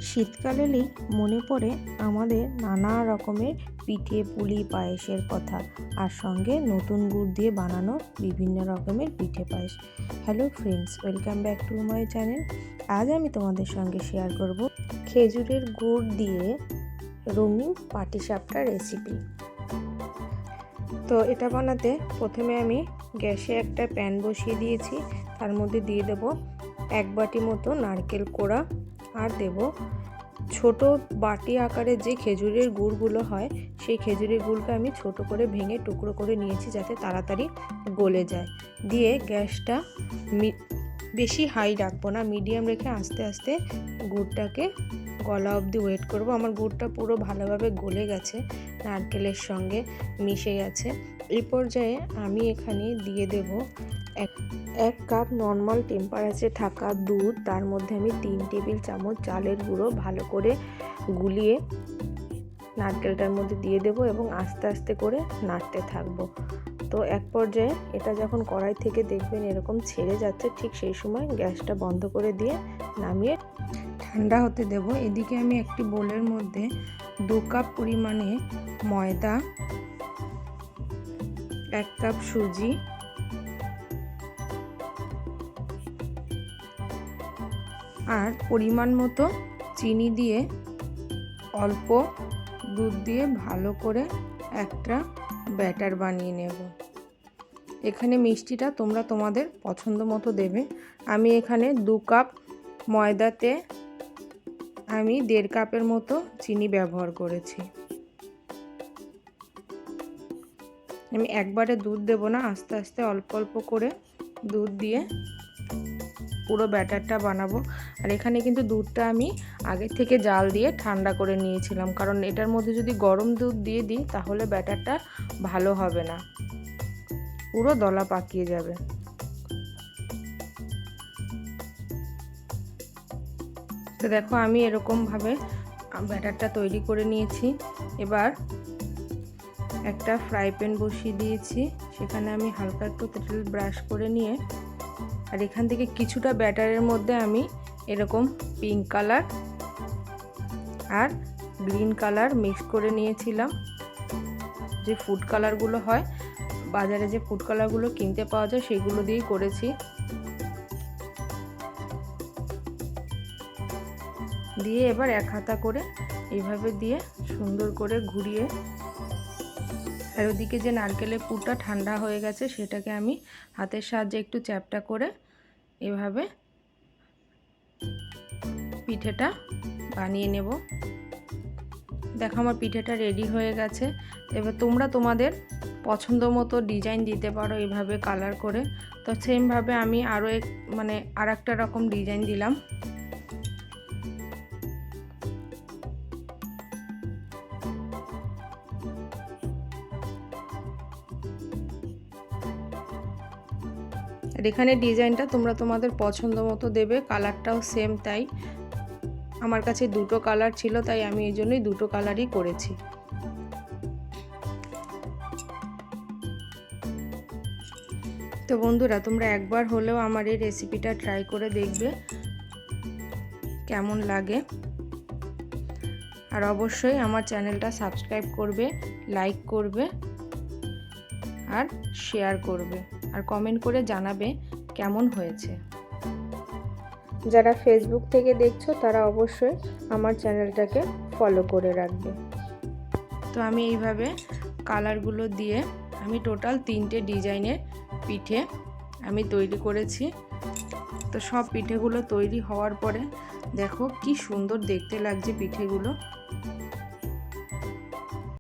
শীতকাল এলেই মনে পড়ে আমাদের নানা রকমের পিঠে পুলি পায়েসের কথা, আর সঙ্গে নতুন গুড় দিয়ে বানানো বিভিন্ন রকমের পিঠে পায়েস। Hello friends, welcome back to my channel. আজ আমি তোমাদের সঙ্গে শেয়ার করব খেজুরের গুড় দিয়ে রঙিন পাটিসাপটা রেসিপি। তো এটা বানাতে প্রথমে আমি গ্যাসে একটা প্যান বসিয়ে দিয়েছি। তার মধ্যে দিয়ে দেব 1 বাটি মতো নারকেল কোড়া, আর দেব ছোট বাটি আকারের যে খেজুরের গুড়গুলো হয়, সেই খেজুরের গুড়কে আমি ছোট করে ভেঙে টুকরো করে নিয়েছি যাতে তাড়াতাড়ি গলে যায়। দিয়ে গ্যাসটা বেশি হাই রাখবো না, মিডিয়াম রেখে আস্তে আস্তে গুড়টাকে গলা অবধি ওয়েট করব। আমার গুড়টা পুরো ভালোভাবে গলে গেছে, নারকেলের সঙ্গে মিশে গেছে। এই পর্যায়ে আমি এখানে দিয়ে দেব 1 কাপ নর্মাল টেম্পারেচারে থাকা দুধ। তার মধ্যে আমি 3 টেবিল চামচ চালের গুঁড়ো ভালো করে গুলিয়ে নারকেলটার মধ্যে দিয়ে দেব এবং আস্তে আস্তে করে নাড়তে থাকবো। তো এক পর্যায়ে এটা যখন কড়াই থেকে দেখবেন এরকম ছেড়ে যাচ্ছে, ঠিক সেই সময় গ্যাসটা বন্ধ করে দিয়ে নামিয়ে ঠান্ডা হতে দেব। এদিকে আমি একটি বোলের মধ্যে 2 কাপ পরিমাণে ময়দা, 1 কাপ সুজি, আর পরিমাণ মতো চিনি দিয়ে অল্প দুধ দিয়ে ভালো করে একটা ব্যাটার বানিয়ে নেব। এখানে মিষ্টিটা তোমরা তোমাদের পছন্দ মতো দেবে। আমি এখানে 2 কাপ ময়দাতে আমি 1.5 কাপের মতো চিনি ব্যবহার করেছি। আমি একবারে দুধ দেব না, আস্তে আস্তে অল্প অল্প করে দুধ দিয়ে পুরো ব্যাটারটা বানাবো। আর এখানে কিন্তু দুধটা আমি আগে থেকে জাল দিয়ে ঠান্ডা করে নিয়েছিলাম, কারণ এটার মধ্যে যদি গরম দুধ দিয়ে দিই তাহলে ব্যাটারটা ভালো হবে না, পুরো দলা পাকিয়ে যাবে। তো দেখো আমি এরকমভাবে ব্যাটারটা তৈরি করে নিয়েছি। এবার একটা ফ্রাই প্যান বসিয়ে দিয়েছি, সেখানে আমি হালকা একটু তেল ব্রাশ করে নিয়ে, আর এখান থেকে কিছুটা ব্যাটারের মধ্যে আমি এরকম পিঙ্ক কালার আর গ্রিন কালার মিক্স করে নিয়েছিলাম। যে ফুড কালারগুলো হয় বাজারে, যে ফুড কালারগুলো কিনতে পাওয়া যায়, সেগুলো দিয়েই করেছি। দিয়ে এবার এক হাতা করে এইভাবে দিয়ে সুন্দর করে ঘুরিয়ে, আর ওদিকে যে নারকেলের পুরটা ঠান্ডা হয়ে গেছে সেটাকে আমি হাতের সাহায্যে একটু চ্যাপটা করে এভাবে পিঠেটা বানিয়ে নেব। দেখো আমার পিঠেটা রেডি হয়ে গেছে। এবার তোমরা তোমাদের পছন্দ মতো ডিজাইন দিতে পারো এইভাবে কালার করে। তো সেমভাবে আমি আরও আর একটা রকম ডিজাইন দিলাম। আর এখানে ডিজাইনটা তোমরা তোমাদের পছন্দ মতো দেবে, কালারটাও সেম তাই। আমার কাছে 2টো কালার ছিল, তাই আমি এই জন্যই 2টো কালারই করেছি। তো বন্ধুরা, তোমরা একবার হলেও আমার এই রেসিপিটা ট্রাই করে দেখবে কেমন লাগে। আর অবশ্যই আমার চ্যানেলটা সাবস্ক্রাইব করবে, লাইক করবে আর শেয়ার করবে, আর কমেন্ট করে জানাবে কেমন হয়েছে। যারা ফেসবুক থেকে দেখছো তারা অবশ্যই আমার চ্যানেলটাকে ফলো করে রাখবে। তো আমি এইভাবে কালারগুলো দিয়ে আমি টোটাল 3টে ডিজাইনের পিঠে আমি তৈরি করেছি। তো সব পিঠেগুলো তৈরি হওয়ার পরে দেখো কি সুন্দর দেখতে লাগছে পিঠেগুলো।